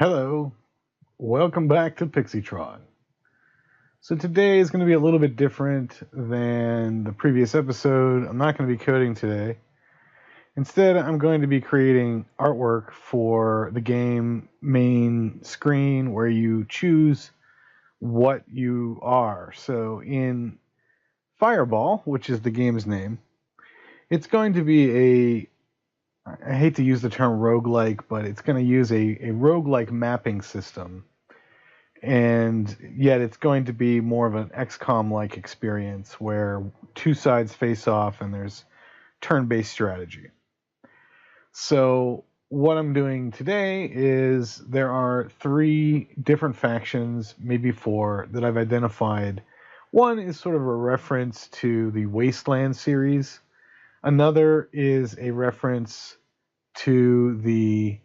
Hello, welcome back to Pixitron. So today is going to be a little bit different than the previous episode. I'm not going to be coding today. Instead, I'm going to be creating artwork for the game main screen where you choose what you are. So in Fireball, which is the game's name, it's going to be I hate to use the term roguelike, but it's going to use a roguelike mapping system. And yet it's going to be more of an XCOM-like experience where two sides face off and there's turn-based strategy. So what I'm doing today is there are 3 different factions, maybe 4, that I've identified. One is sort of a reference to the Wasteland series. Another is a reference to the,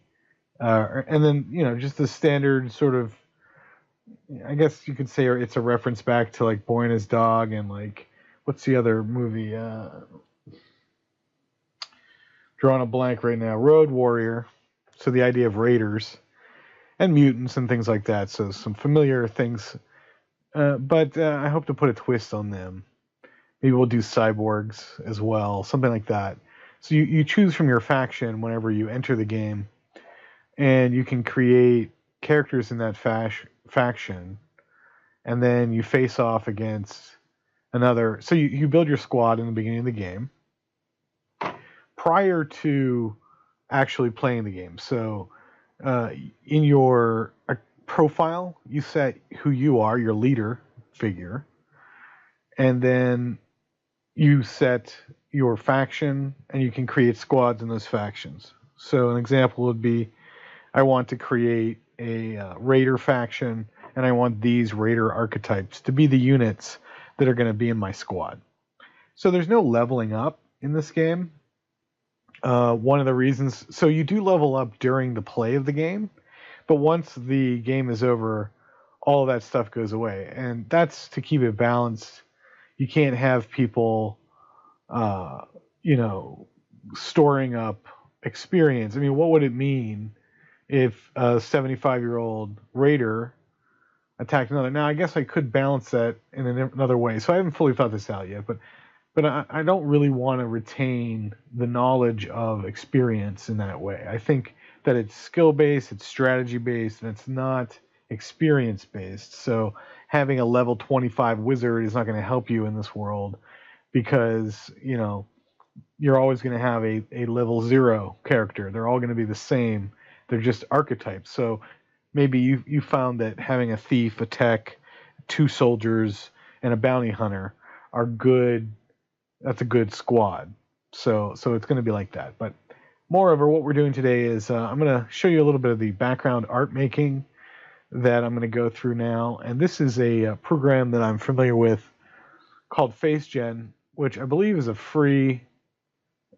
and then, just the standard sort of, I guess you could say it's a reference back to like Boy and His Dog and like, what's the other movie? Drawing a blank right now. Road Warrior. So the idea of raiders and mutants and things like that. So some familiar things. But I hope to put a twist on them. Maybe we'll do cyborgs as well. Something like that. So you choose from your faction whenever you enter the game. And you can create characters in that faction. And then you face off against another. So you build your squad in the beginning of the game prior to actually playing the game. So in your profile, you set who you are, your leader figure, and then you set your faction, and you can create squads in those factions. So an example would be, I want to create a raider faction, and I want these raider archetypes to be the units that are going to be in my squad. So there's no leveling up in this game. One of the reasons, so you do level up during the play of the game, but once the game is over, all of that stuff goes away. And that's to keep it balanced. You can't have people, storing up experience. I mean, what would it mean if a 75-year-old raider attacked another? Now, I guess I could balance that in another way. So I haven't fully thought this out yet, but I don't really want to retain the knowledge of experience in that way. I think that it's skill-based, it's strategy-based, and it's not experience-based. So having a level 25 wizard is not going to help you in this world because, you're always going to have a level 0 character. They're all going to be the same. They're just archetypes. So maybe you found that having a thief, a tech, 2 soldiers, and a bounty hunter are good. That's a good squad. So it's going to be like that. But moreover, what we're doing today is I'm going to show you a little bit of the background art making that I'm going to go through now. And this is a program that I'm familiar with called FaceGen, which I believe is a free.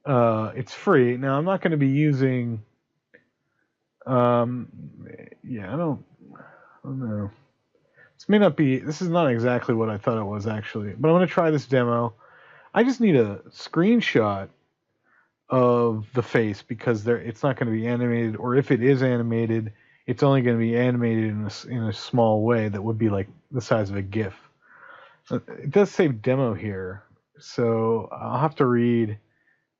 It's free. Now, I'm not going to be using. I don't know. This is not exactly what I thought it was actually, but I'm going to try this demo. I just need a screenshot of the face because it's not going to be animated, or if it is animated, it's only going to be animated in a small way that would be like the size of a GIF. It does say demo here, so I'll have to read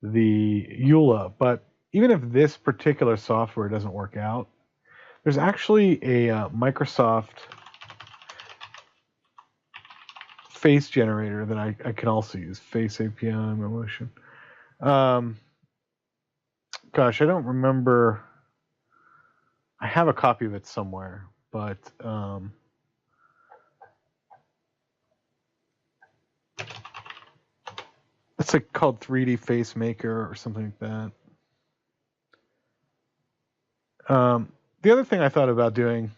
the EULA, but even if this particular software doesn't work out, there's actually a Microsoft face generator that I can also use. Face API emotion. Gosh, I don't remember. I have a copy of it somewhere, but it's like called 3D Face Maker or something like that. The other thing I thought about doing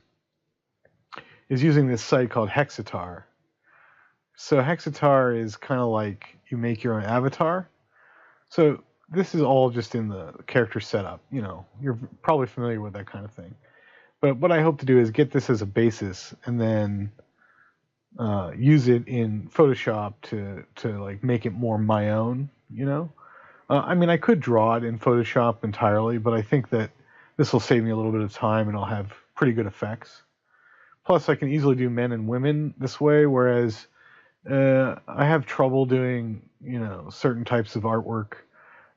is using this site called Hexitar. So Hexitar is kind of like you make your own avatar. So this is all just in the character setup. You're probably familiar with that kind of thing. But what I hope to do is get this as a basis and then use it in Photoshop to like make it more my own. I could draw it in Photoshop entirely, but I think that this will save me a little bit of time and I'll have pretty good effects. Plus, I can easily do men and women this way, whereas I have trouble doing, certain types of artwork,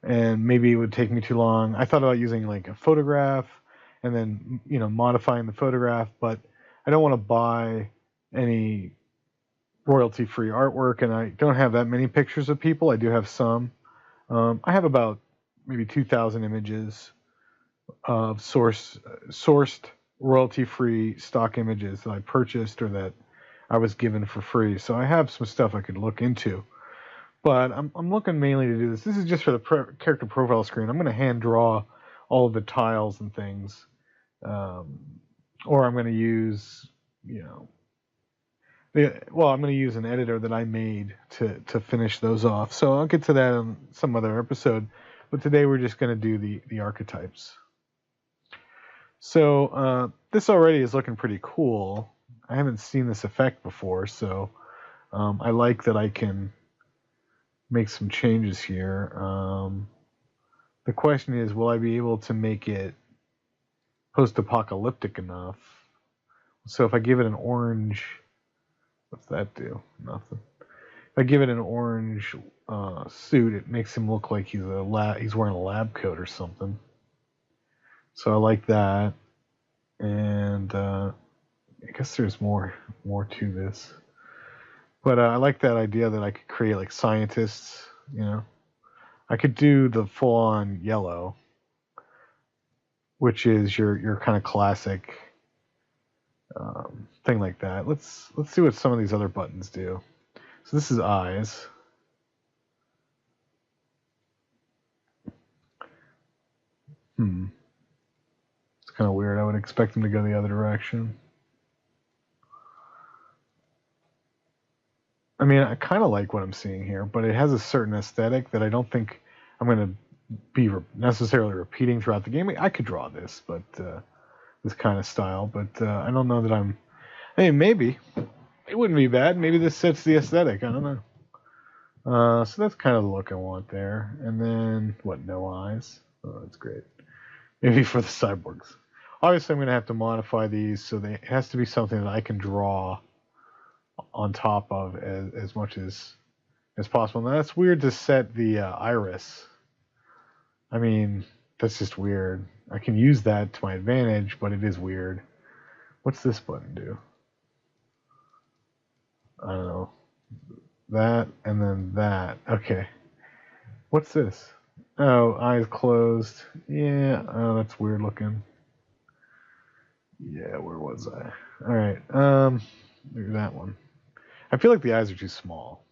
and maybe it would take me too long. I thought about using like a photograph and then, modifying the photograph, but I don't want to buy any royalty-free artwork, and I don't have that many pictures of people. I do have some. I have about maybe 2,000 images of sourced royalty-free stock images that I purchased or that I was given for free. So I have some stuff I could look into. But I'm looking mainly to do this. This is just for the character profile screen. I'm going to hand draw all of the tiles and things. Or I'm going to use, I'm going to use an editor that I made to finish those off. So I'll get to that in some other episode. But today we're just going to do the archetypes. So this already is looking pretty cool. I haven't seen this effect before, so I like that I can make some changes here. The question is, will I be able to make it post-apocalyptic enough? So if I give it an orange, what's that do? Nothing. If I give it an orange suit, it makes him look like he's wearing a lab coat or something. So I like that, and I guess there's more to this. But I like that idea that I could create like scientists, I could do the full-on yellow, which is your kind of classic thing like that. Let's see what some of these other buttons do. So this is eyes. It's kind of weird. I would expect them to go the other direction. I mean, I kind of like what I'm seeing here, but it has a certain aesthetic that I don't think I'm going to be necessarily repeating throughout the game. I could draw this, but this kind of style, but I don't know that I'm... Hey, maybe. It wouldn't be bad. Maybe this sets the aesthetic. I don't know. So that's kind of the look I want there. And then, no eyes? Oh, that's great. Maybe for the cyborgs. Obviously, I'm going to have to modify these, so it has to be something that I can draw on top of as much as possible. Now, that's weird to set the iris. I mean, that's just weird. I can use that to my advantage, but it is weird. What's this button do? I don't know. That, and then that. Okay. What's this? Oh, eyes closed. Yeah, oh, that's weird looking. Yeah, where was I? Alright, maybe that one. I feel like the eyes are too small.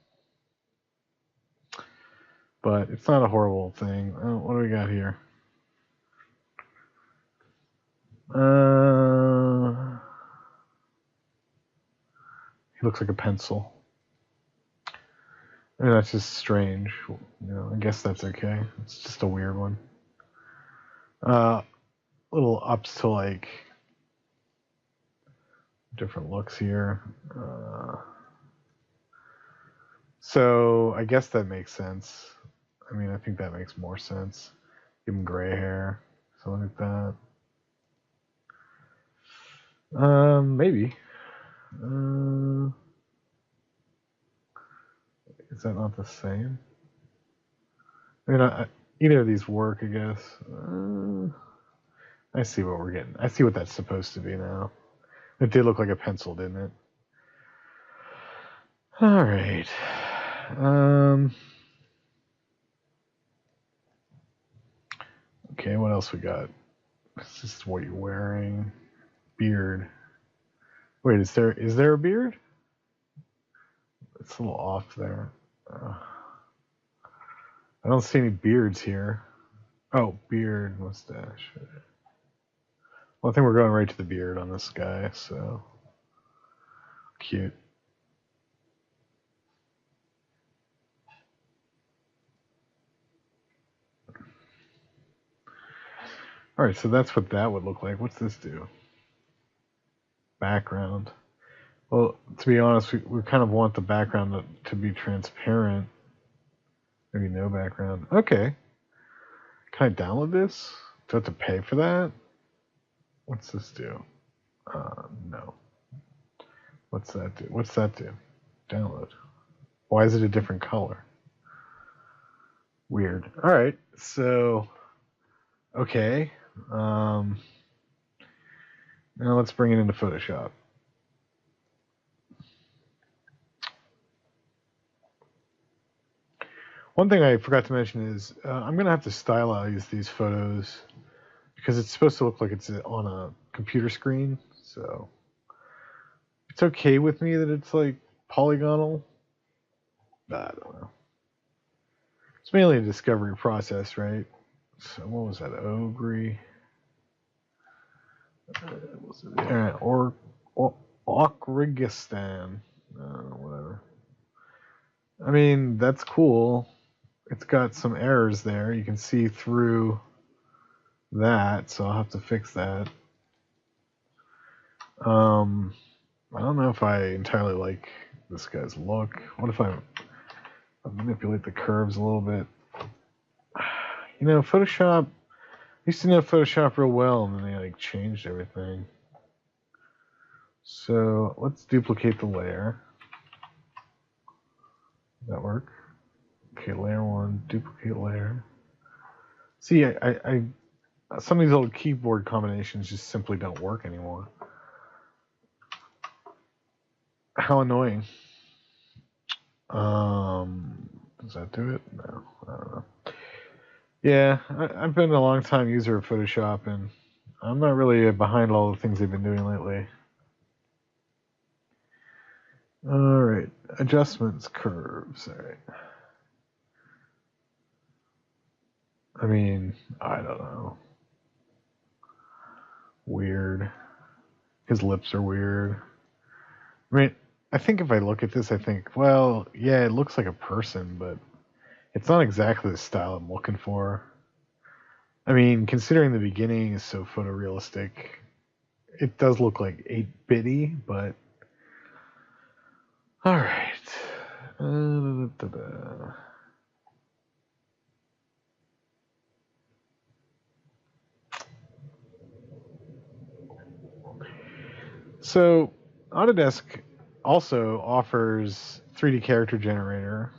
But it's not a horrible thing. Oh, what do we got here? He looks like a pencil. I mean, that's just strange. I guess that's okay. It's just a weird one. Little ups to like different looks here. So I guess that makes sense. I mean, I think that makes more sense. Give him gray hair, something like that. Maybe. Is that not the same? I mean, either of these work, I guess. I see what we're getting. I see what that's supposed to be now. It did look like a pencil, didn't it? All right. Okay, what else we got? This is what you're wearing. Beard. Wait, is there a beard? It's a little off there. I don't see any beards here. Oh, beard, mustache. Well, I think we're going right to the beard on this guy, so cute. All right, so that's what that would look like. What's this do? Background. Well, to be honest, we kind of want the background to be transparent. Maybe no background. Okay. Can I download this? Do I have to pay for that? What's this do? No. What's that do? What's that do? Download. Why is it a different color? Weird. All right. So, okay. Now let's bring it into Photoshop. One thing I forgot to mention is I'm going to have to stylize these photos because it's supposed to look like it's on a computer screen. So it's okay with me that it's like polygonal. I don't know. It's mainly a discovery process, right? So what was that? Ogre. Or Okrigistan. Whatever. I mean, that's cool. It's got some errors there. You can see through that, so I'll have to fix that. I don't know if I entirely like this guy's look. What if I manipulate the curves a little bit? You know, Photoshop, I used to know Photoshop real well, and then they like changed everything. So let's duplicate the layer. Does that work? Okay, layer 1, duplicate layer. See, I some of these old keyboard combinations just simply don't work anymore. How annoying. Does that do it? No, I don't know. Yeah, I've been a long time user of Photoshop, and I'm not really behind all the things they've been doing lately. All right, adjustments, curves. All right. I mean, I don't know. Weird. His lips are weird. I mean, I think if I look at this, I think, well, yeah, it looks like a person, but it's not exactly the style I'm looking for. I mean, considering the beginning is so photorealistic, it does look like 8-bitty, but all right. So Autodesk also offers 3D character generator.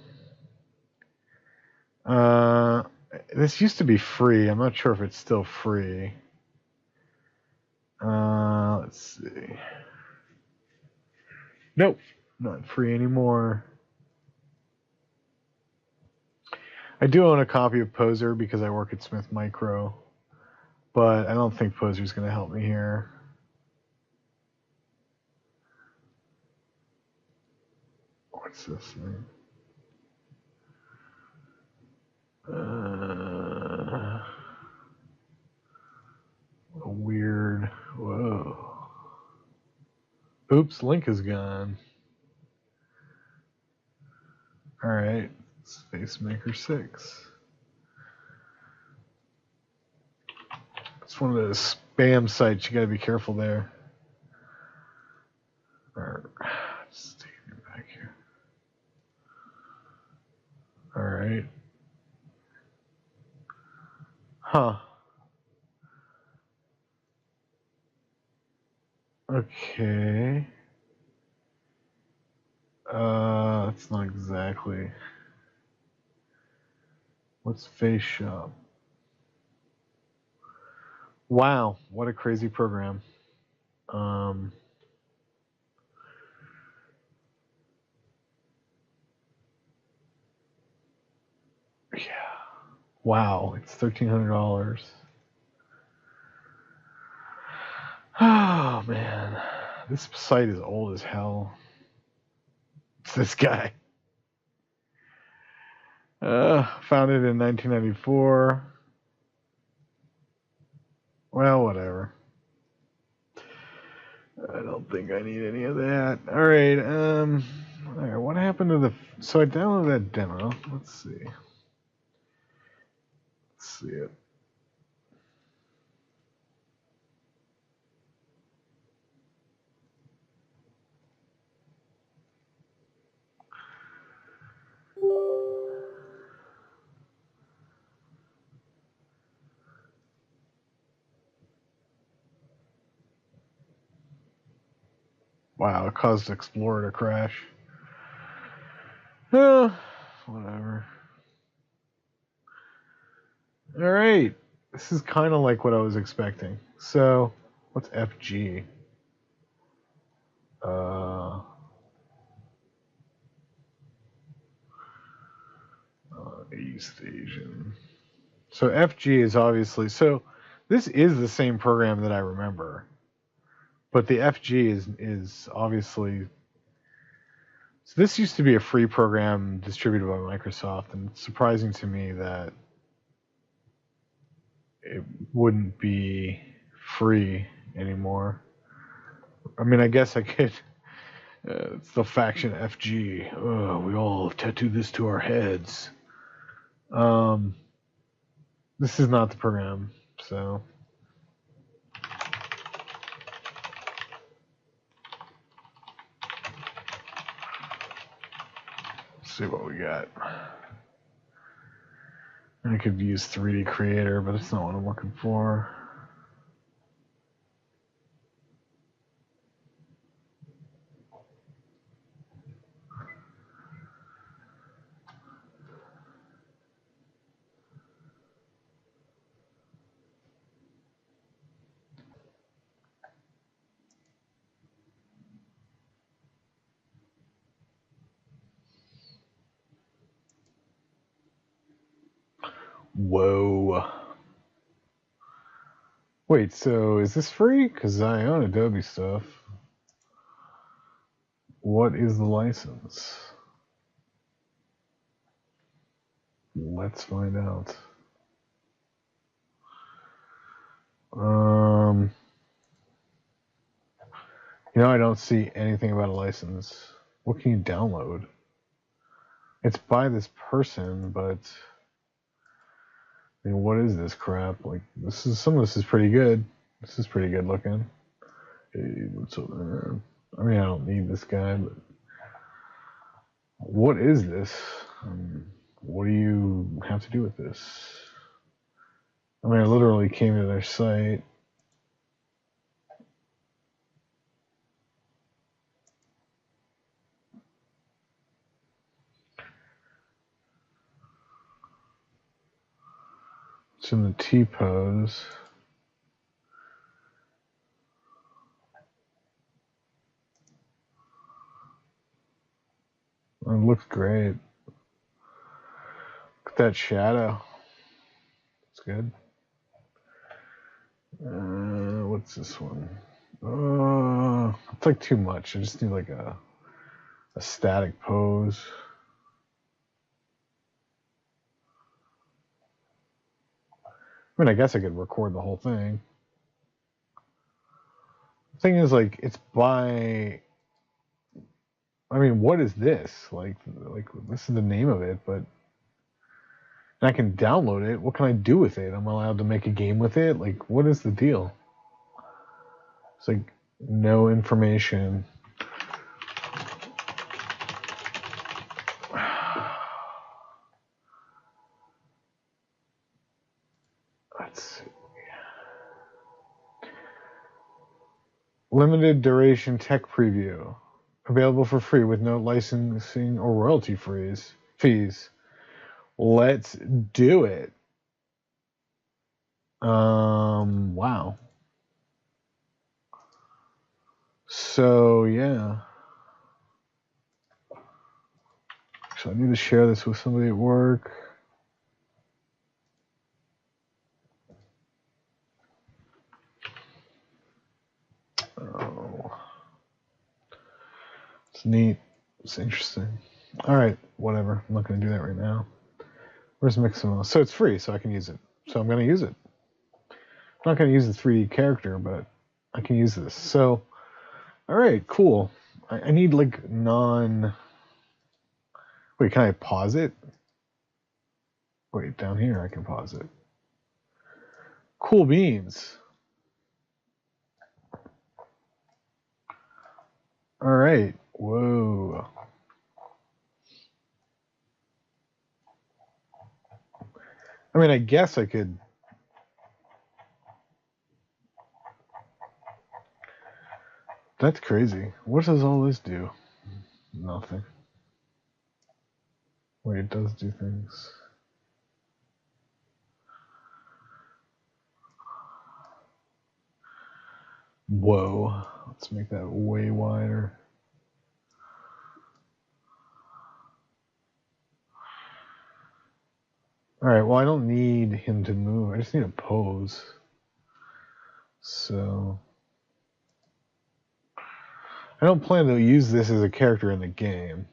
This used to be free. I'm not sure if it's still free. Let's see. Nope, not free anymore. I do own a copy of Poser because I work at Smith Micro, but I don't think Poser's going to help me here. What's this thing? A weird. Whoa. Oops, link is gone. All right, SpaceMaker 6. It's one of those spam sites. You got to be careful there. Just taking it back here. All right. Huh. Okay. It's not exactly. What's Face Shop? Wow, what a crazy program. Yeah. Wow, it's $1,300. Oh man, this site is old as hell. It's this guy. Founded in 1994. Well, whatever. I don't think I need any of that. All right. All right. What happened to the? So I downloaded that demo. Let's see. Let's see it. Wow, it caused Explorer to crash. Whatever. All right. This is kind of like what I was expecting. So, what's FG? East Asian. So FG is obviously, so this is the same program that I remember, but the FG is obviously, so this used to be a free program distributed by Microsoft, and it's surprising to me that it wouldn't be free anymore. I mean, I guess I could, it's the faction FG. Oh, we all tattooed this to our heads. This is not the program, so. Let's see what we got. I could use 3D Creator, but it's not what I'm looking for. Whoa. Wait, so is this free? Because I own Adobe stuff. What is the license? Let's find out. I don't see anything about a license. What can you download? It's by this person, but I mean, what is this crap? Like, some of this is pretty good. This is pretty good looking. Hey, what's up there? I mean, I don't need this guy, but what is this? What do you have to do with this? I mean, I literally came to their site. It's in the T-pose. It looks great. Look at that shadow. It's good. What's this one? It's like too much. I just need like a static pose. I mean, I guess I could record the whole thing. The thing is, like, it's by. I mean, what is this? Like this is the name of it, but I can download it. What can I do with it? I'm allowed to make a game with it? Like, what is the deal? It's like no information. Let's see. Limited duration tech preview. Available for free with no licensing or royalty fees. Let's do it. Wow. So, yeah. So I need to share this with somebody at work. Oh. It's neat. It's interesting. All right, whatever. I'm not going to do that right now. Where's Mixamo? So it's free, so I can use it. So I'm going to use it. I'm not going to use the 3D character, but I can use this. So, all right, cool. I need like non... Wait, can I pause it? Wait, down here I can pause it. Cool beans. All right. Whoa. I mean, I guess I could... That's crazy. What does all this do? Nothing. Wait, it does do things. Whoa. Let's make that way wider. Alright, well, I don't need him to move. I just need a pose. So I don't plan to use this as a character in the game.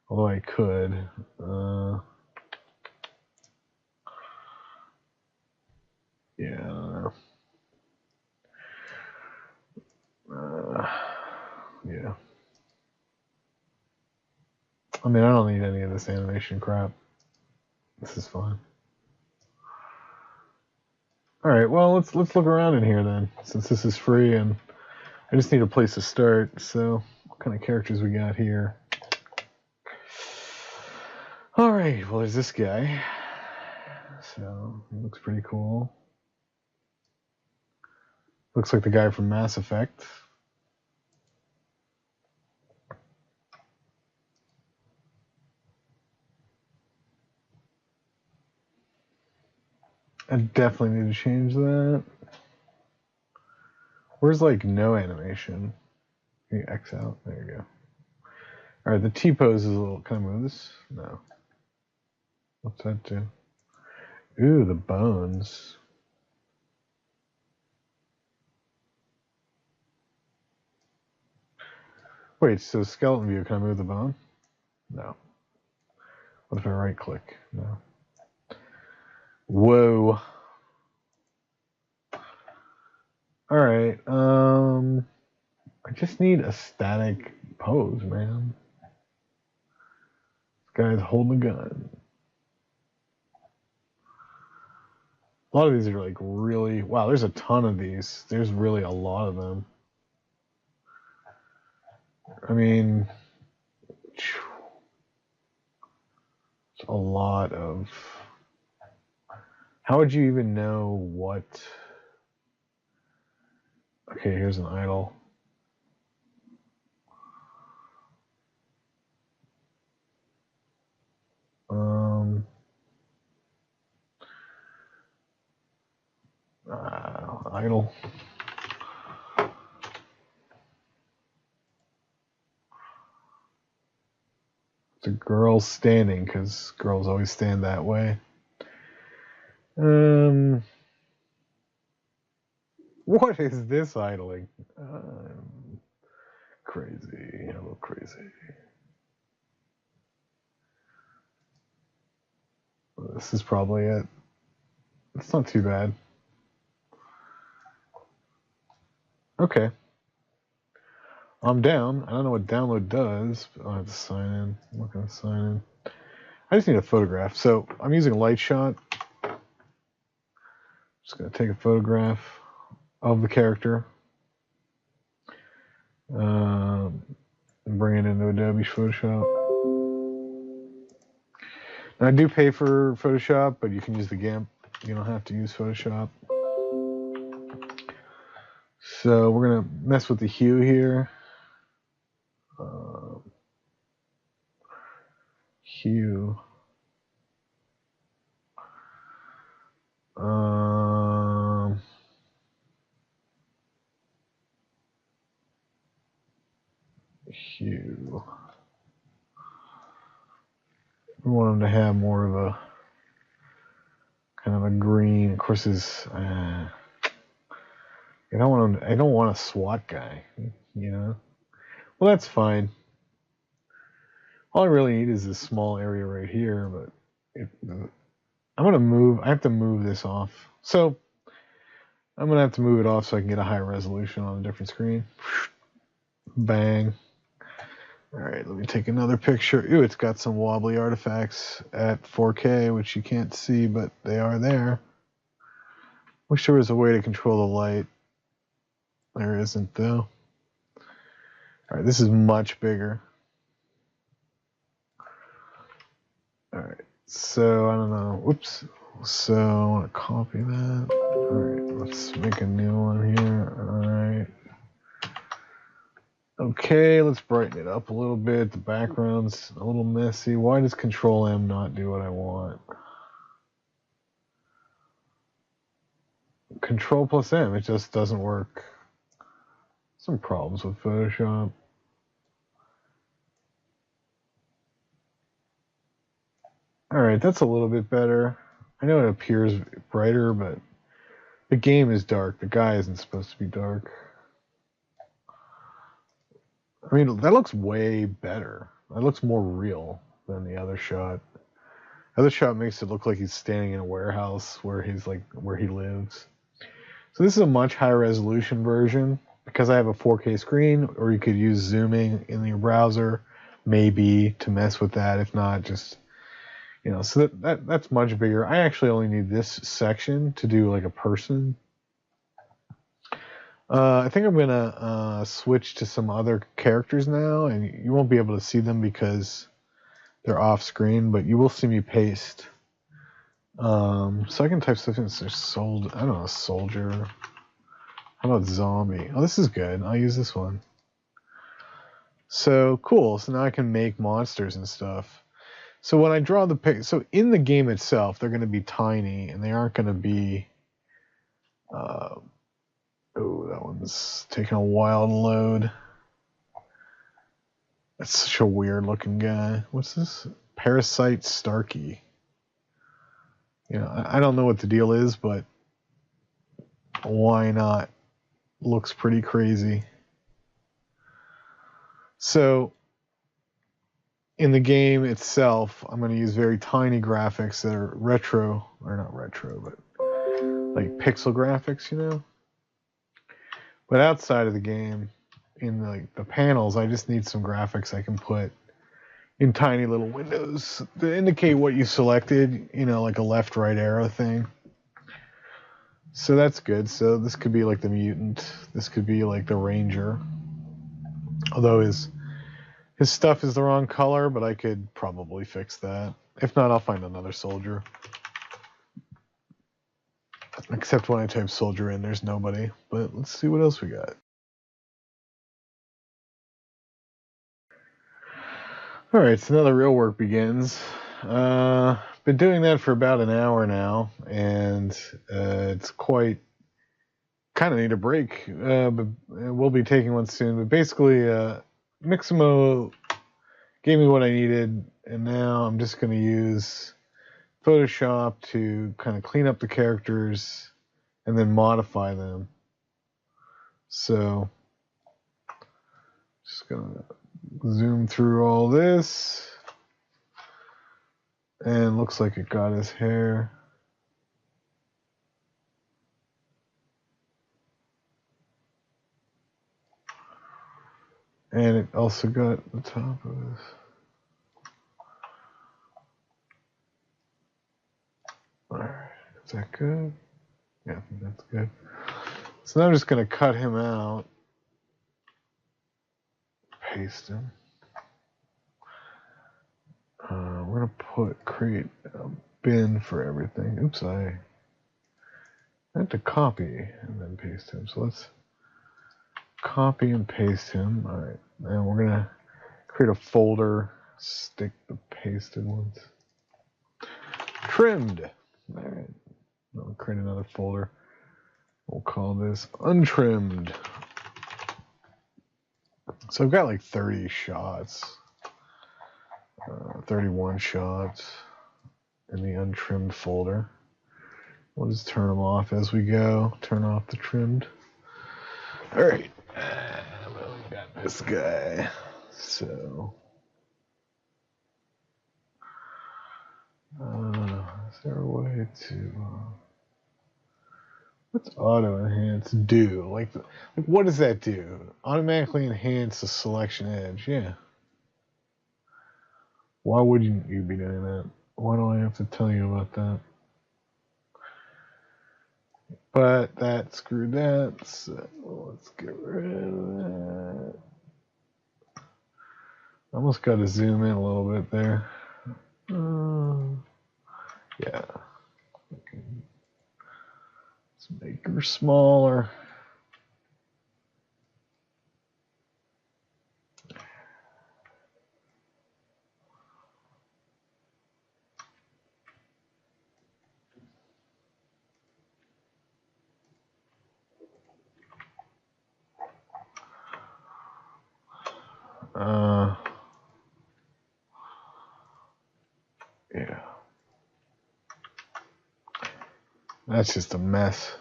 Although I could. Yeah, I don't know. Yeah. I mean, I don't need any of this animation crap. This is fine. All right, well, let's look around in here then, since this is free, and I just need a place to start. So, what kind of characters we got here? All right, well, there's this guy. So, he looks pretty cool. Looks like the guy from Mass Effect. I definitely need to change that. Where's like no animation? Can you X out? There you go. All right, the T pose is a little. Can I move this? No. What's that do? Ooh, the bones. Wait, so skeleton view, can I move the bone? No. What if I right click? No. Whoa. Alright, I just need a static pose, man. This guy's holding a gun. A lot of these are like really, wow, there's a ton of these. There's really a lot of them. I mean, it's a lot of, how would you even know what, okay, here's an idle. Idle. It's a girl standing, because girls always stand that way. What is this idling? Crazy, a little crazy. This is probably it. It's not too bad. Okay. I'm down. I don't know what download does, but I'll have to sign in. I'm not going to sign in. I just need a photograph. So I'm using a light shot. Just going to take a photograph of the character. And bring it into Adobe Photoshop. Now, I do pay for Photoshop, but you can use the GIMP. You don't have to use Photoshop. So we're going to mess with the hue here. Hue. Hue. We want them to have more of a kind of a green. Of course, I don't want a SWAT guy. You know. Well, that's fine. All I really need is this small area right here, but I'm gonna move. I have to move this off. So I'm gonna have to move it off so I can get a high resolution on a different screen. Bang. All right, let me take another picture. Ooh, it's got some wobbly artifacts at 4K, which you can't see, but they are there. Wish there was a way to control the light. There isn't, though. All right, this is much bigger. All right, so I don't know. Whoops. So I want to copy that. All right, let's make a new one here. All right. Okay, let's brighten it up a little bit. The background's a little messy. Why does Control M not do what I want? Control plus M, it just doesn't work. Some problems with Photoshop. Alright, that's a little bit better. I know it appears brighter, but the game is dark. The guy isn't supposed to be dark. I mean, that looks way better. That looks more real than the other shot. The other shot makes it look like he's standing in a warehouse where he's like where he lives. So this is a much higher resolution version because I have a 4K screen, or you could use zooming in your browser, maybe, to mess with that. If not, just, you know, so that's much bigger. I actually only need this section to do like a person. I think I'm gonna switch to some other characters now, and you won't be able to see them because they're off screen, but you will see me paste. So I can type stuff in. So I don't know, soldier. How about zombie? Oh, this is good. I'll use this one. So cool. So now I can make monsters and stuff. So when I draw the pic, so in the game itself, they're going to be tiny, and they aren't going to be. Oh, that one's taking a while to load. That's such a weird looking guy. What's this? Parasite Starkey. You know, I don't know what the deal is, but why not? Looks pretty crazy. So in the game itself, I'm going to use very tiny graphics that are retro, or not retro, but like pixel graphics, you know? But outside of the game, in like the panels, I just need some graphics I can put in tiny little windows to indicate what you selected, you know, like a left-right arrow thing. So that's good. So this could be like the mutant. This could be like the ranger. Although his stuff is the wrong color, but I could probably fix that. If not, I'll find another soldier. Except when I type soldier in, there's nobody. But let's see what else we got. Alright, so now the real work begins. Been doing that for about an hour now, and it's quite... kind of need a break, but we'll be taking one soon. But basically, Mixamo gave me what I needed, and now I'm just going to use Photoshop to kind of clean up the characters and then modify them. So, just going to zoom through all this, and looks like it got his hair. And it also got the top of this. Alright, is that good? Yeah, I think that's good. So now I'm just going to cut him out. Paste him. We're going to create a bin for everything. Oops, I had to copy and then paste him. So let's copy and paste him. All right, and we're going to create a folder, stick the pasted ones. Trimmed. All right, we'll create another folder. We'll call this untrimmed. So I've got like 30 shots. 31 shots in the untrimmed folder. We'll just turn them off as we go. Turn off the trimmed. All right. Well, we got this guy. So, is there a way to? What's auto enhance do? Like what does that do? Automatically enhance the selection edge. Yeah. Why wouldn't you be doing that? Why do I have to tell you about that? But that screwed that, so let's get rid of that. Almost got to zoom in a little bit there. Yeah. Let's make her smaller. Yeah. That's just a mess.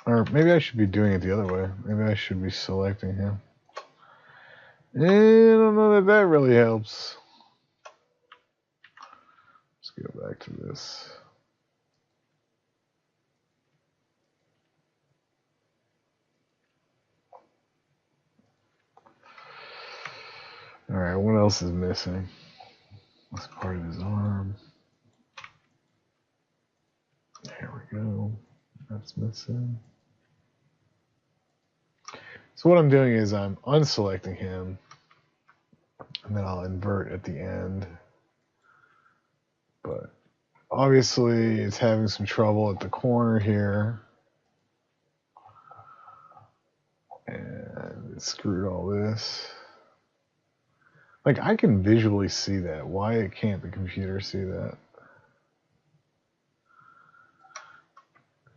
Or maybe I should be doing it the other way. Maybe I should be selecting him. I don't know that that really helps. Let's go back to this. Alright, what else is missing? That's part of his arm. There we go. That's missing. So what I'm doing is I'm unselecting him, and then I'll invert at the end. But obviously it's having some trouble at the corner here. And it screwed all this. Like, I can visually see that. Why can't the computer see that?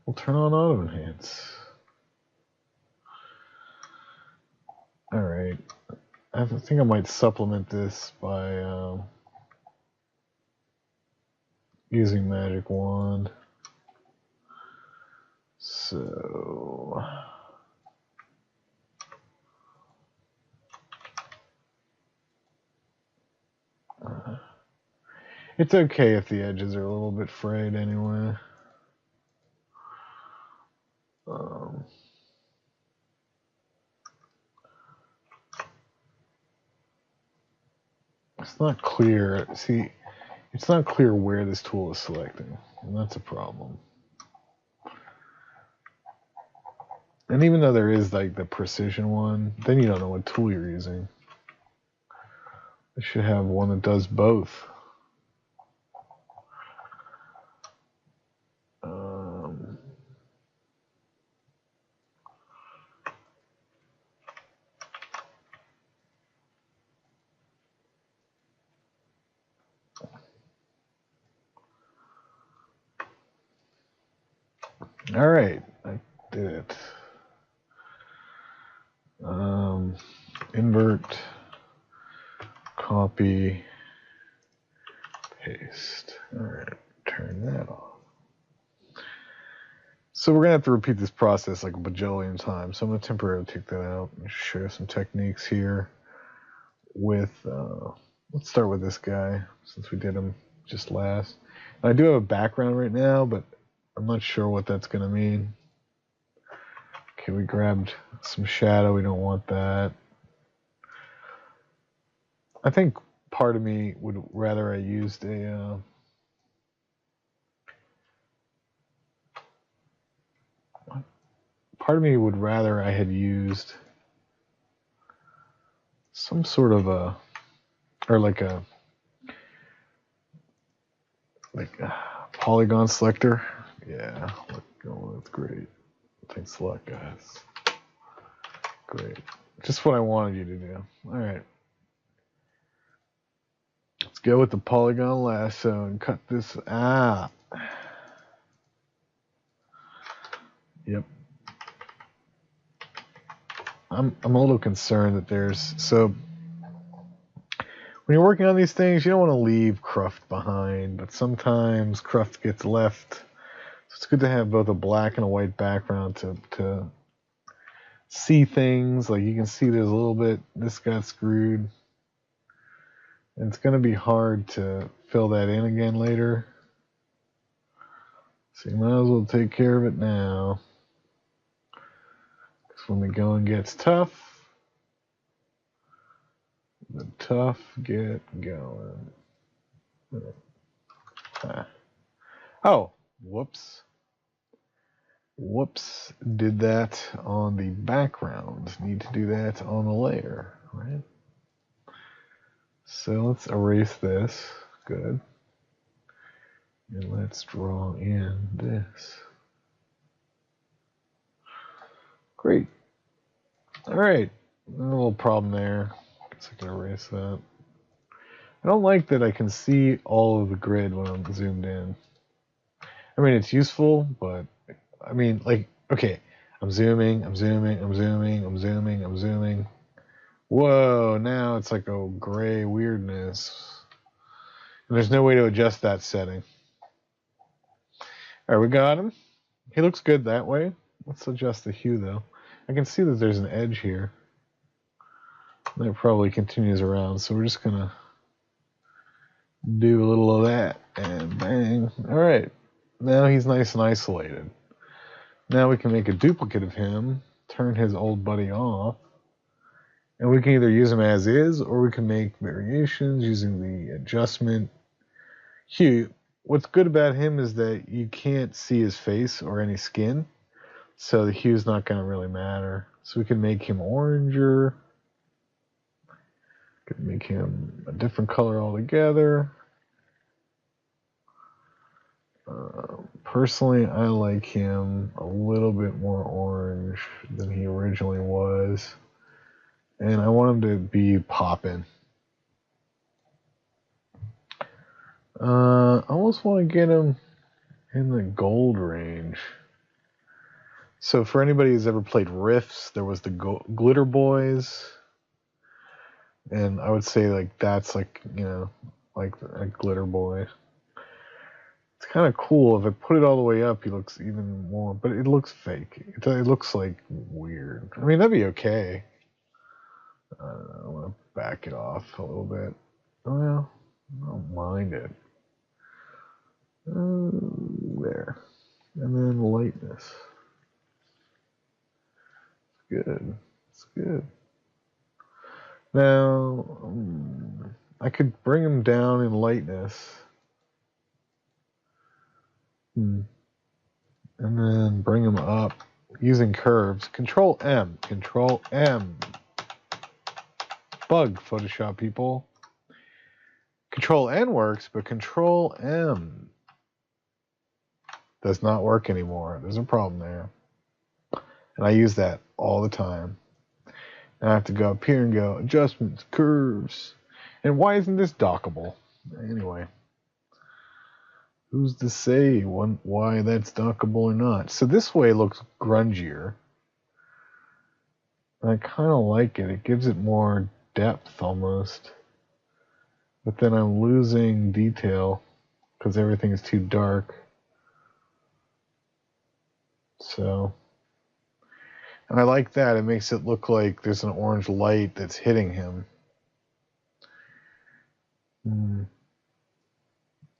We'll turn on auto enhance. Alright. I think I might supplement this by using Magic Wand. So... it's okay if the edges are a little bit frayed anyway. It's not clear. See, it's not clear where this tool is selecting, and that's a problem. And even though there is like the precision one, then you don't know what tool you're using. I should have one that does both. All right, I did it. Invert, copy, paste. All right, turn that off. So we're gonna have to repeat this process like a bajillion times. So I'm gonna temporarily take that out and show some techniques here. With let's start with this guy since we did him just last. And I do have a background right now, but I'm not sure what that's gonna mean. Okay, we grabbed some shadow. We don't want that. I think part of me would rather I used a part of me would rather I had used some sort of a, or like a polygon selector. Yeah, that's great. Thanks a lot, guys. Great. Just what I wanted you to do. All right. Let's go with the Polygon Lasso and cut this out. Yep. I'm a little concerned that there's, so when you're working on these things, you don't want to leave cruft behind, but sometimes cruft gets left. So it's good to have both a black and a white background to see things. Like you can see there's a little bit, this got screwed. And it's going to be hard to fill that in again later. So you might as well take care of it now. Because when the going gets tough, the tough get going. Oh, whoops. Whoops, did that on the background. Need to do that on the layer, right? So let's erase this. Good. And let's draw in this. Great. All right. A little problem there. Guess I can erase that. I don't like that I can see all of the grid when I'm zoomed in. I mean, it's useful, but I mean, like, okay, I'm zooming, I'm zooming, I'm zooming, I'm zooming, I'm zooming. Whoa, now it's like a gray weirdness. And there's no way to adjust that setting. All right, we got him. He looks good that way. Let's adjust the hue, though. I can see that there's an edge here. That probably continues around, so we're just going to do a little of that, and bang. All right, now he's nice and isolated. Now we can make a duplicate of him, turn his old buddy off, and we can either use him as is, or we can make variations using the adjustment hue. What's good about him is that you can't see his face or any skin, so the hue's not going to really matter. So we can make him oranger. Could make him a different color altogether. Personally, I like him a little bit more orange than he originally was. And I want him to be poppin'. I almost want to get him in the gold range. So for anybody who's ever played Rifts, there was the Glitter Boys. And I would say like that's like, you know, like a glitter boy. It's kind of cool. If I put it all the way up, he looks even more, but it looks fake. It looks like weird. I mean, that'd be okay. I don't know. I want to back it off a little bit. Well, I don't mind it. There. And then lightness. It's good. It's good. Now, I could bring him down in lightness. And then bring him up using curves. Control M. Control M. Bug, Photoshop people. Control N works, but Control M does not work anymore. There's a problem there. And I use that all the time. And I have to go up here and go, adjustments, curves. And why isn't this dockable? Anyway. Who's to say why that's dockable or not? So this way looks grungier. I kind of like it. It gives it more depth almost. But then I'm losing detail because everything is too dark. So, and I like that. It makes it look like there's an orange light that's hitting him.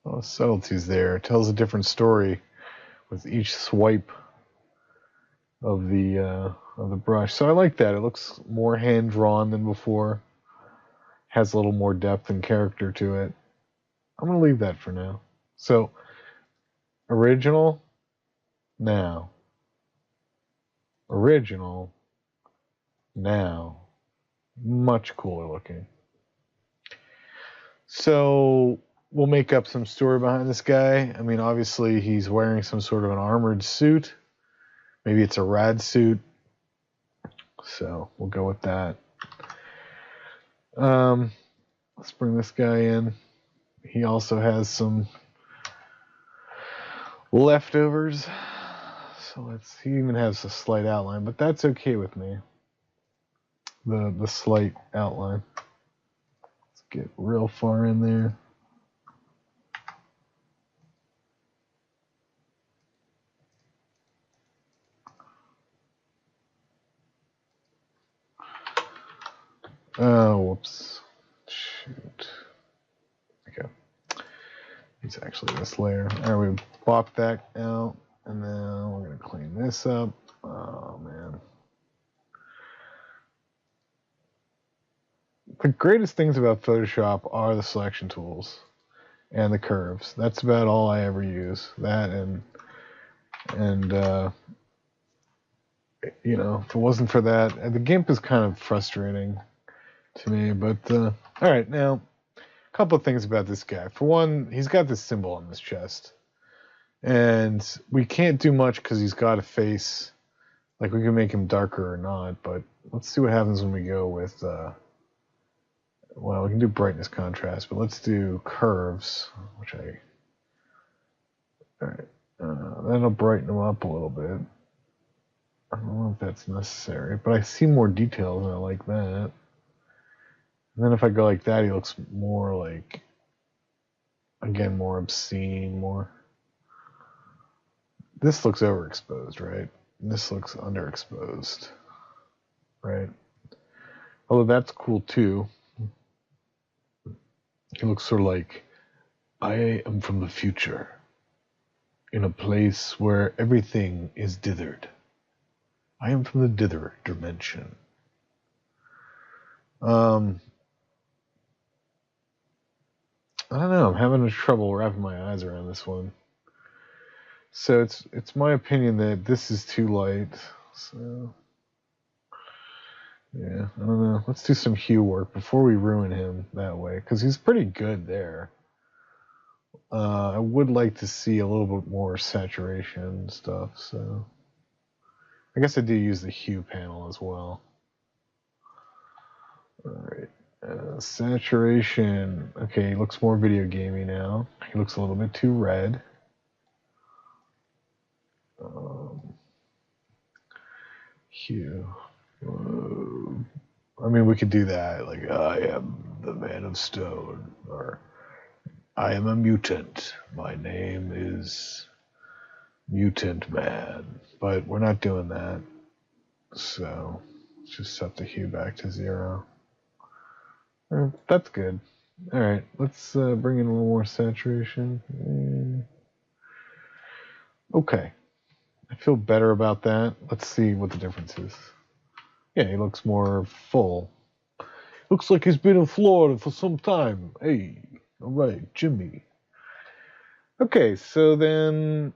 Oh, subtleties there. It tells a different story with each swipe of the brush. So I like that. It looks more hand drawn than before. Has a little more depth and character to it. I'm gonna leave that for now. So original now. Original now. Much cooler looking. So we'll make up some story behind this guy. I mean, obviously he's wearing some sort of an armored suit. Maybe it's a rad suit. So we'll go with that. Let's bring this guy in. He also has some leftovers. So he even has a slight outline, but that's okay with me. The slight outline. Let's get real far in there. Oh, whoops. Shoot. Okay. It's actually this layer. All right, we bop that out, and then we're going to clean this up. Oh, man. The greatest things about Photoshop are the selection tools and the curves. That's about all I ever use. That and you know, if it wasn't for that, the GIMP is kind of frustrating to me. But all right, now a couple of things about this guy. For one, he's got this symbol on his chest, and we can't do much because he's got a face. Like, we can make him darker or not, but let's see what happens when we go with. Well, we can do brightness contrast, but let's do curves, which all right, that'll brighten him up a little bit. I don't know if that's necessary, but I see more details and I like that. And then if I go like that, he looks more like, again, more obscene, more. This looks overexposed, right? This looks underexposed, right? Although that's cool too. He looks sort of like, I am from the future, in a place where everything is dithered. I am from the dither dimension. I don't know. I'm having trouble wrapping my eyes around this one. So it's my opinion that this is too light. So yeah, I don't know. Let's do some hue work before we ruin him that way, because he's pretty good there. I would like to see a little bit more saturation stuff. So I guess I do use the hue panel as well. All right. Saturation. Okay, he looks more video gamey now. He looks a little bit too red. Hue. I mean, we could do that. Like, I am the man of stone, or I am a mutant. My name is Mutant Man. But we're not doing that. So let's just set the hue back to 0. That's good. All right, let's bring in a little more saturation. Okay, I feel better about that. Let's see what the difference is. Yeah, he looks more full. Looks like he's been in Florida for some time. Hey, all right, Jimmy. Okay, so then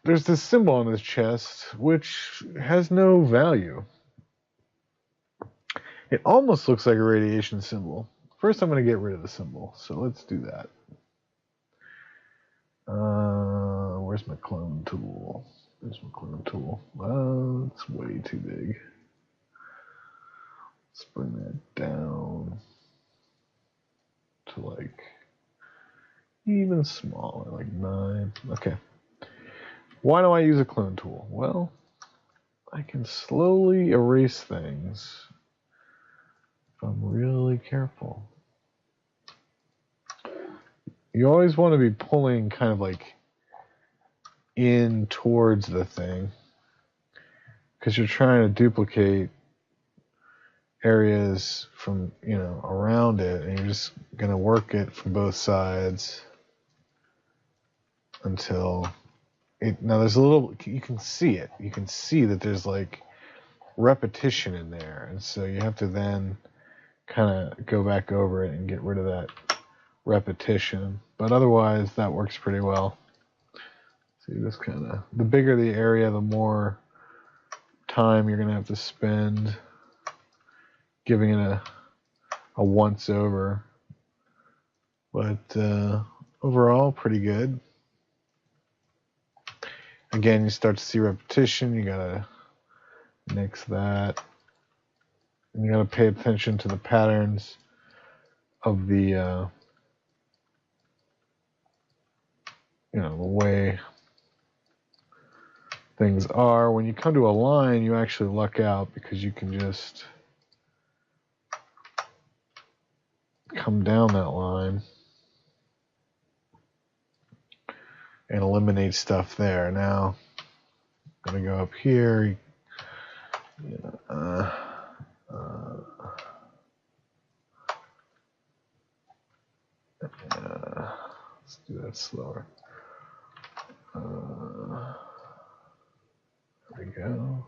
there's this symbol on his chest, which has no value. It almost looks like a radiation symbol. First, I'm going to get rid of the symbol, so let's do that. Where's my clone tool? There's my clone tool. It's way too big. Let's bring that down to like even smaller, like 9. Okay. Why do I use a clone tool? Well, I can slowly erase things if I'm really careful. You always want to be pulling kind of like in towards the thing because you're trying to duplicate areas from, around it, and you're just going to work it from both sides until now there's a little, you can see it. You can see that there's like repetition in there, and so you have to then kind of go back over it and get rid of that repetition. But otherwise, that works pretty well. So you just kind of, the bigger the area, the more time you're going to have to spend giving it a once over. But overall, pretty good. Again, you start to see repetition. You got to nix that. And you got to pay attention to the patterns of the, the way things are. When you come to a line, you actually luck out because you can just come down that line and eliminate stuff there. Now, I'm going to go up here. Let's do that slower. There we go.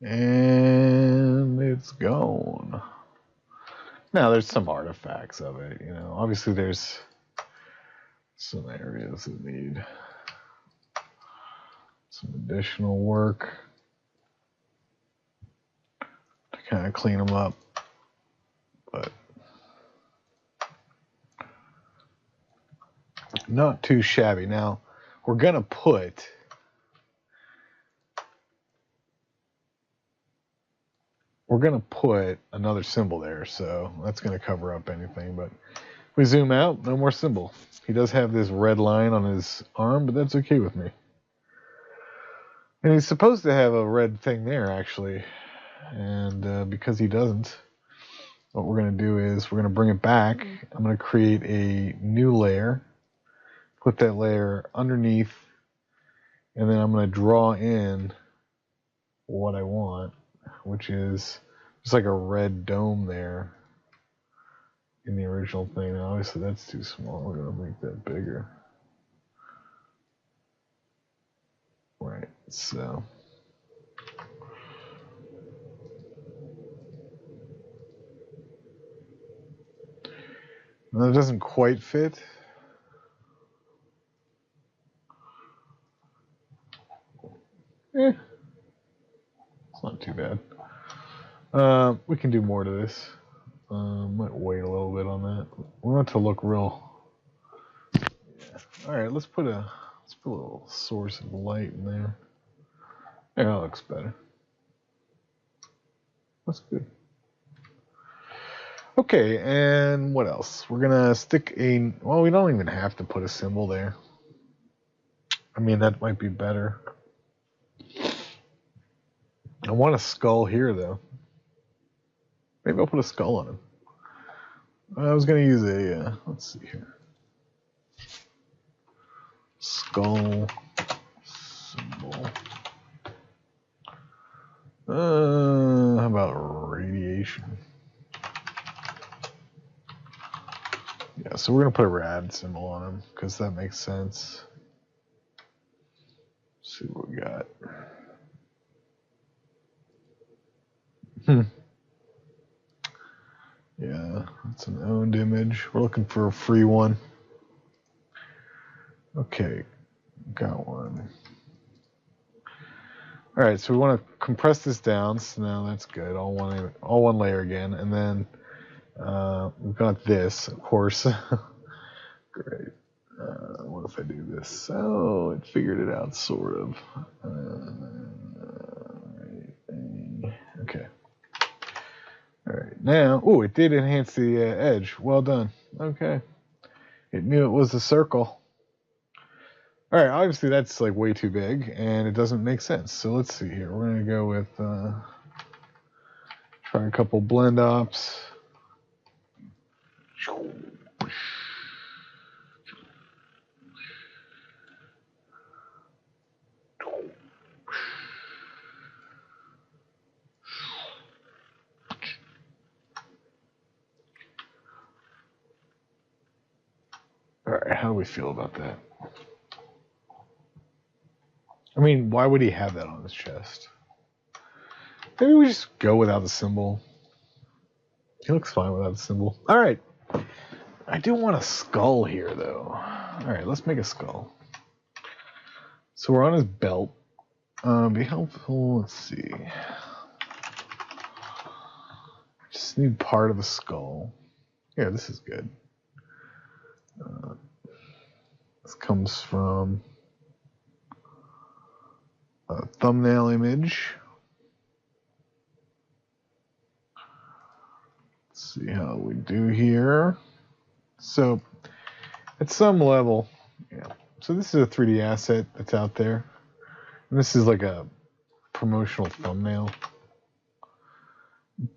And it's gone. Now there's some artifacts of it, Obviously there's some areas that need some additional work to kind kind of clean them up. But not too shabby. Now, we're going to put another symbol there, so that's going to cover up anything. But if we zoom out, no more symbol. He does have this red line on his arm, but that's okay with me. And he's supposed to have a red thing there, actually. And because he doesn't, what we're going to do is we're going to bring it back. I'm going to create a new layer, put that layer underneath, and then I'm going to draw in what I want, which is just like a red dome there in the original thing. Now, obviously, that's too small. We're going to make that bigger. Right, so that doesn't quite fit. It's not too bad. We can do more to this. Might wait a little bit on that. We want it to look real. Yeah. All right, let's put a little source of light in there. There, that looks better. That's good. Okay, and what else? We're gonna stick a. Well, we don't even have to put a symbol there. I mean, that might be better. I want a skull here, though. Maybe I'll put a skull on him. I was gonna use a. Let's see here. Skull symbol. How about radiation? Yeah, so we're gonna put a rad symbol on him because that makes sense. Let's see what we got. Yeah, it's an owned image. We're looking for a free one. Okay, got one. All right, so we want to compress this down. So now that's good. All one layer again, and then we've got this, of course. Great. What if I do this? Oh, it figured it out, sort of. Okay. All right. Now, oh, it did enhance the edge. Well done. Okay. It knew it was a circle. All right. Obviously, that's like way too big, and it doesn't make sense. So let's see here. We're gonna go with try a couple blend ops. All right, how do we feel about that? I mean, why would he have that on his chest? Maybe we just go without the symbol. He looks fine without the symbol. All right. I do want a skull here, though. All right, let's make a skull. So we're on his belt. Be helpful. Let's see. Just need part of the skull. Yeah, this is good. This comes from a thumbnail image. Let's see how we do here. So, at some level, yeah. So this is a 3D asset that's out there. And this is like a promotional thumbnail.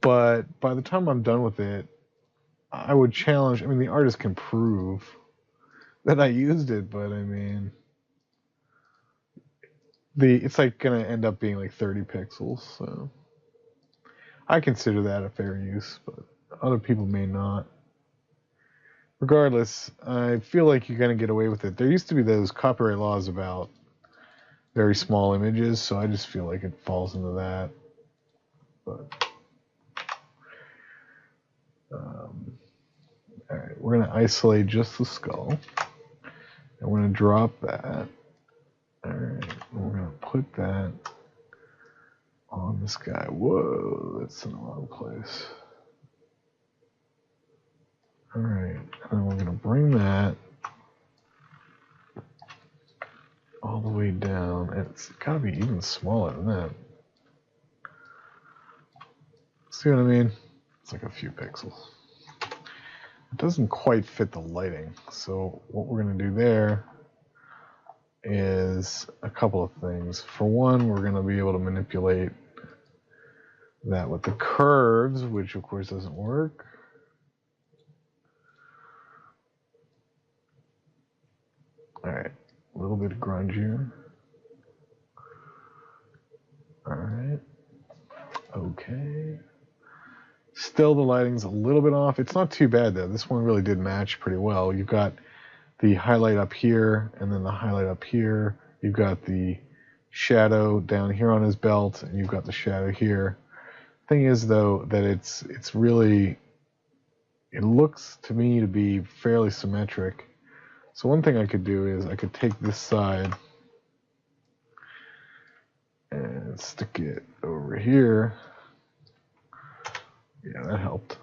But by the time I'm done with it, I would challenge, I mean, the artist can prove that I used it, but I mean, it's like going to end up being like 30 pixels, so I consider that a fair use, but other people may not. Regardless, I feel like you're going to get away with it. There used to be those copyright laws about very small images, so I just feel like it falls into that. But all right, we're going to isolate just the skull, and we're going to drop that. All right, we're going to put that on this guy. Whoa, that's in the wrong place. All right, and then we're going to bring that all the way down. It's got to be even smaller than that. See what I mean? It's like a few pixels. It doesn't quite fit the lighting. So what we're going to do there is a couple of things. For one, we're going to be able to manipulate that with the curves, which of course doesn't work. All right, a little bit grungier. All right, okay. Still, the lighting's a little bit off. It's not too bad though. This one really did match pretty well. You've got the highlight up here, and then the highlight up here. You've got the shadow down here on his belt, and you've got the shadow here. Thing is though that it's really, it looks to me to be fairly symmetric. So one thing I could do is I could take this side and stick it over here. Yeah, that helped.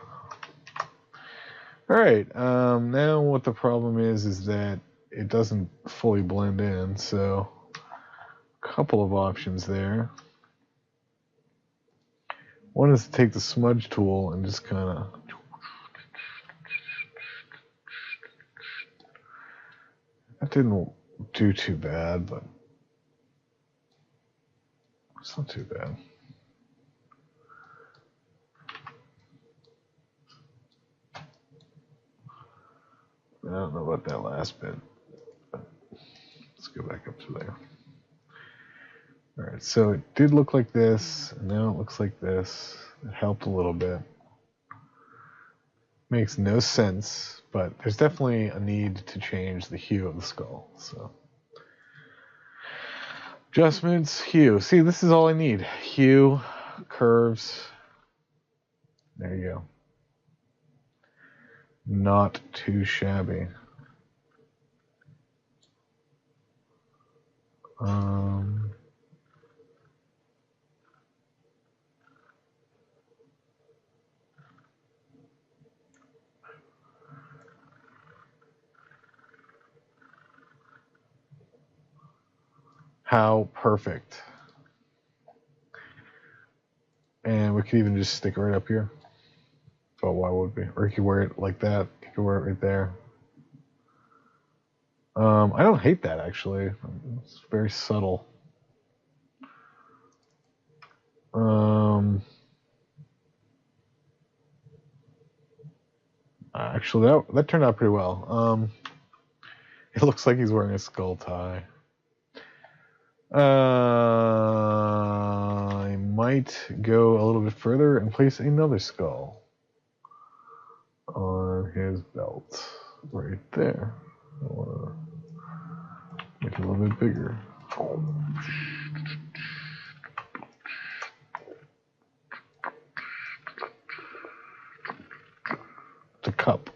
All right, now what the problem is that it doesn't fully blend in. So a couple of options there. One is to take the smudge tool and just kind of that didn't do too bad, but it's not too bad. I don't know about that last bit, but let's go back up to there. All right, so it did look like this, and now it looks like this. It helped a little bit. Makes no sense, but there's definitely a need to change the hue of the skull. So adjustments, hue. See, this is all I need. Hue, curves. There you go. Not too shabby. How perfect. And we could even just stick it right up here. But why would we? Or you could wear it like that. You could wear it right there. I don't hate that, actually. It's very subtle. Actually, that turned out pretty well. It looks like he's wearing a skull tie. I might go a little bit further and place another skull on his belt right there. I want to make it a little bit bigger. It's a cup.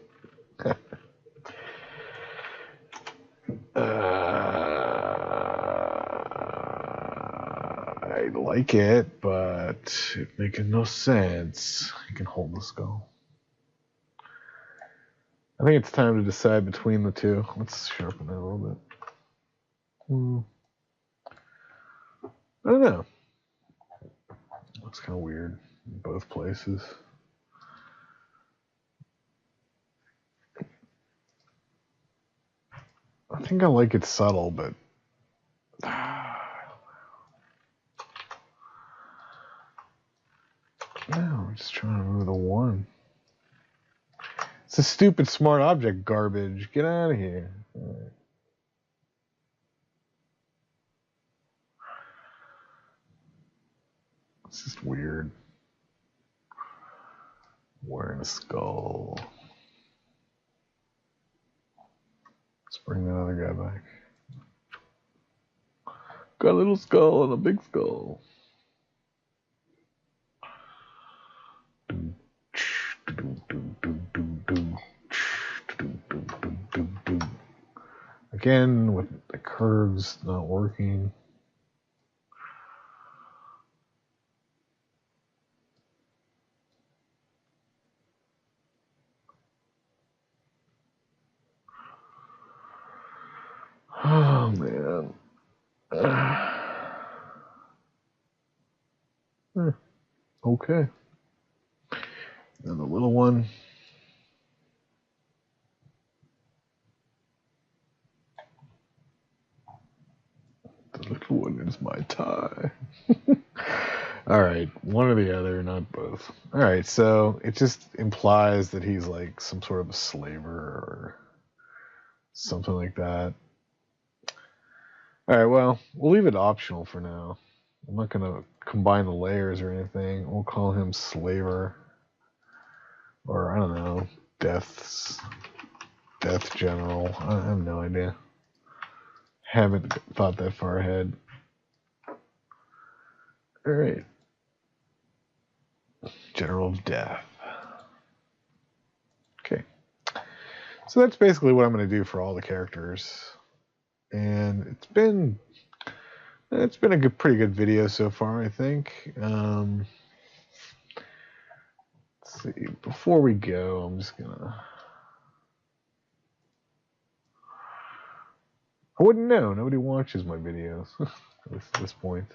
I like it, but it's making no sense. You can hold the skull. I think it's time to decide between the two. Let's sharpen it a little bit. I don't know. Looks kind of weird in both places. I think I like it subtle, but no, we're just trying to remove the one. It's a stupid smart object garbage. Get out of here. All right. It's just weird. Wearing a skull. Let's bring that other guy back. Got a little skull and a big skull. Again, with the curves not working. Oh man. Okay. And the little one. The little one is my tie. All right, one or the other, not both. All right, so it just implies that he's like some sort of a slaver or something like that. All right, well, we'll leave it optional for now. I'm not going to combine the layers or anything. We'll call him slaver. Or, I don't know, death general. I have no idea. Haven't thought that far ahead. All right. General of Death. Okay. So that's basically what I'm going to do for all the characters. And it's been a pretty good video so far, I think. Let's see. Before we go, I'm just going to... I wouldn't know. Nobody watches my videos at this point.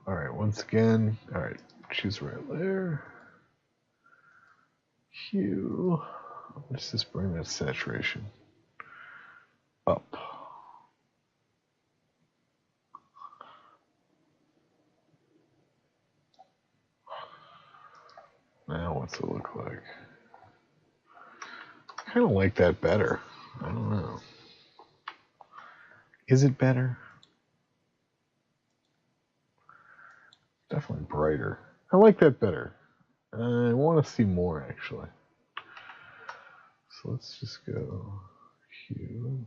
All right, once again, all right, choose right layer. Hue. Let's just bring that saturation up. Now what's it look like? I kind of like that better. I don't know. Is it better? Definitely brighter. I like that better. I want to see more, actually. So let's just go hue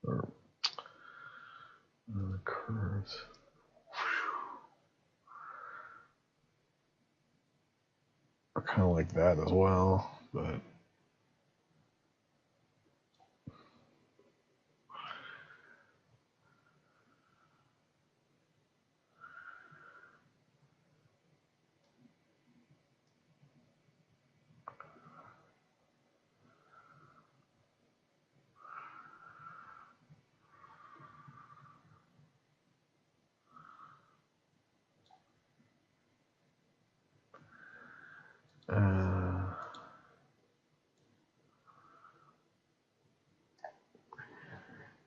or curves. I kind of like that as well, but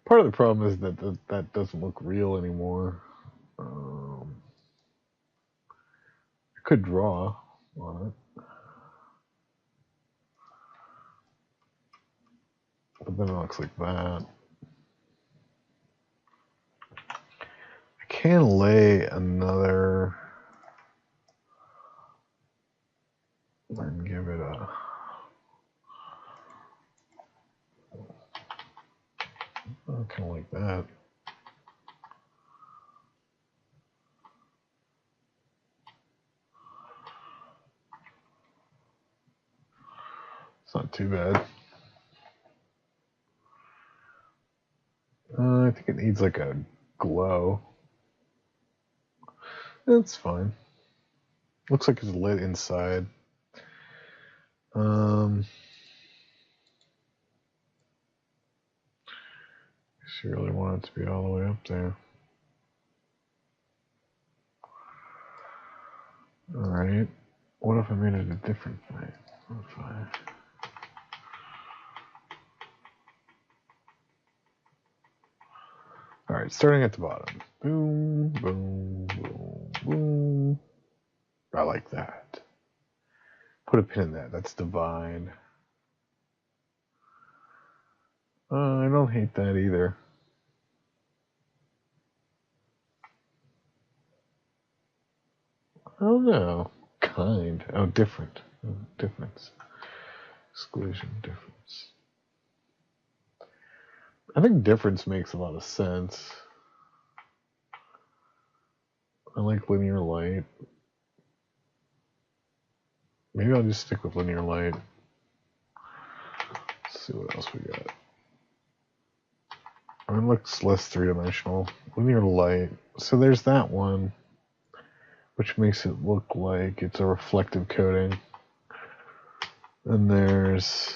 part of the problem is that doesn't look real anymore. I could draw on it, but then it looks like that. I can lay another and give it a... kind of like that. It's not too bad. I think it needs like a glow. That's fine. Looks like it's lit inside. She really want it to be all the way up there. Alright. What if I made it a different thing? What if I... Alright, starting at the bottom. Boom, boom, boom, boom. I like that. Put a pin in that. That's divine. I don't hate that either. Oh no. Kind. Oh, different. Oh, difference. Exclusion, difference. I think difference makes a lot of sense. I like linear light. Maybe I'll just stick with linear light. Let's see what else we got. It looks less three-dimensional. Linear light. So there's that one, which makes it look like it's a reflective coating. And there's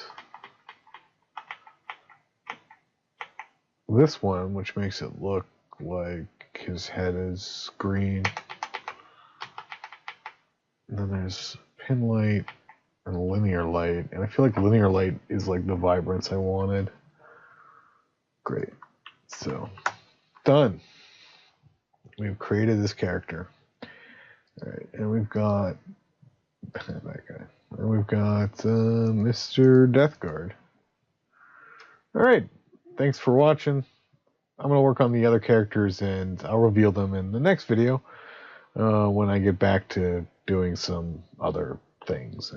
this one, which makes it look like his head is green. And then there's pin light and linear light. And I feel like linear light is like the vibrance I wanted. Great. So, done. We've created this character. Alright, and we've got that guy. And we've got Mr. Death Guard. Alright, thanks for watching. I'm going to work on the other characters and I'll reveal them in the next video when I get back to doing some other things.